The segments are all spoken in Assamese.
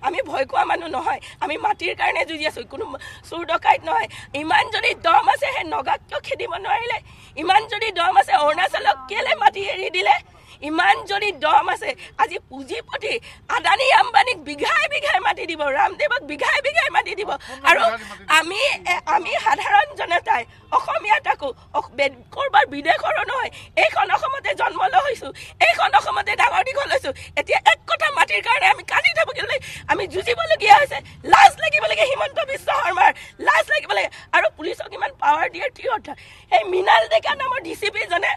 আমি ভয় খোৱা মানুহ নহয়, আমি মাটিৰ কাৰণে যুঁজি আছোঁ, কোনো চুৰ ডকাইত নহয়। ইমান যদি দম আছে সেই নগাক কিয় খেদিব নোৱাৰিলে? ইমান যদি দম আছে অৰুণাচলক কেলে মাটি এৰি দিলে? ইমান যদি দম আছে আজি পুঁজিপতি আদানী আম্বানীক বিঘাই বিঘাই মাটি দিব, ৰামদেৱক বিঘাই বিঘাই মাটি দিব। আৰু আমি সাধাৰণ জনতাই অসমীয়া তাকো ক'ৰবাৰ বিদেশৰো নহয়, এইখন অসমতে জন্ম লৈছোঁ, এইখন অসমতে ডাঙৰ দীঘল হৈছোঁ। এতিয়া এক কটা মাটিৰ কাৰণে আমি কান্দি থাকিবলৈ আমি যুঁজিবলগীয়া হৈছে। লাজ লাগিব লাগে হিমন্ত বিশ্ব শৰ্মাৰ, লাজ লাগিব লাগে। আৰু পুলিচক ইমান পাৱাৰ দিয়াৰ কি অৰ্থ? সেই মৃণাল ডেকা নামৰ DCP-জনে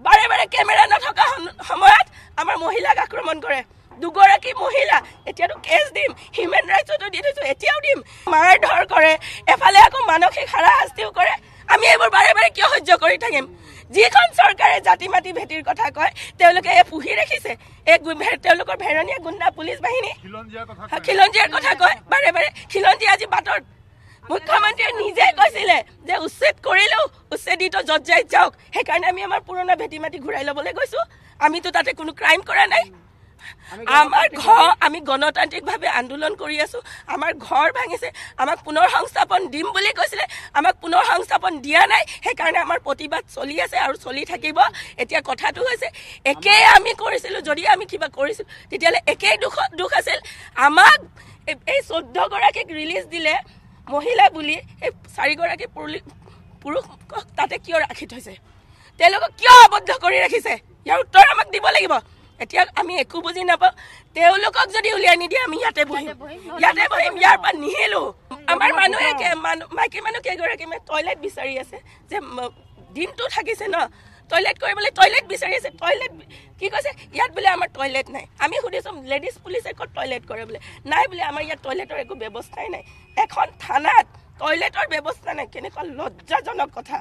বাৰে বাৰে কেমেৰা নথকা সময়ত আমাৰ মহিলাক আক্ৰমণ কৰে। দুগৰাকী মহিলা, এতিয়াতো কেছ দিম, হিউমেন ৰাইটছতো দি থৈছোঁ, এতিয়াও দিম। মাৰ ধৰ কৰে, এফালে আকৌ মানসিক হাৰাশাস্তিও কৰে। আমি এইবোৰ বাৰে বাৰে কিয় সহ্য কৰি থাকিম? যিখন চৰকাৰে জাতি মাটি ভেটিৰ কথা কয় তেওঁলোকে পুহি ৰাখিছে, তেওঁলোকৰ ভেৰণীয়া গুণ্ডা পুলিচ বাহিনী খিলঞ্জীয়াৰ কথা কয় বাৰে বাৰে। খিলঞ্জী আজি বাটত মুখ্যমন্ত্ৰীয়ে নিজে কৈছিলে যে উচ্ছেদ কৰিলেও উচ্ছেদিত জজ যাওক, সেইকাৰণে আমি আমাৰ পুৰণা ভেটি মাটি ঘূৰাই ল'বলৈ গৈছোঁ। আমিতো তাতে কোনো ক্ৰাইম কৰা নাই। আমাৰ ঘৰ আমি গণতান্ত্ৰিকভাৱে আন্দোলন কৰি আছোঁ, আমাৰ ঘৰ ভাঙিছে, আমাক পুনৰ সংস্থাপন দিম বুলি কৈছিলে, আমাক পুনৰ সংস্থাপন দিয়া নাই। সেইকাৰণে আমাৰ প্ৰতিবাদ চলি আছে আৰু চলি থাকিব। এতিয়া কথাটো হৈছে একেই আমি কৰিছিলোঁ, যদি আমি কিবা কৰিছিলোঁ তেতিয়াহ'লে একেই দুখ আছিল। আমাক এই 14গৰাকীক ৰিলিজ দিলে মহিলা বুলি, এই 4গৰাকী পুৰুষক তাতে কিয় ৰাখি থৈছে? তেওঁলোকক কিয় আবদ্ধ কৰি ৰাখিছে? ইয়াৰ উত্তৰ আমাক দিব লাগিব। এতিয়া আমি একো বুজি নাপাওঁ। তেওঁলোকক যদি উলিয়াই নিদিয়ে আমি ইয়াতে বহিম, ইয়াৰ পৰা নিহিলোঁ। আমাৰ মানুহে মাইকী মানুহ কেইগৰাকী টয়লেট বিচাৰি আছে, যে দিনটো থাকিছে ন, টয়লেট কৰিবলৈ টয়লেট বিচাৰি আছে। টয়লেট কি কৈছে? ইয়াত বোলে আমাৰ টয়লেট নাই। আমি সুধিছোঁ লেডিজ পুলিচে ক'ত টয়লেট কৰে বোলে, নাই বোলে আমাৰ ইয়াত টয়লেটৰ একো ব্যৱস্থাই নাই। এখন থানাত টয়লেটৰ ব্যৱস্থা নাই, কেনেকুৱা লজ্জাজনক কথা।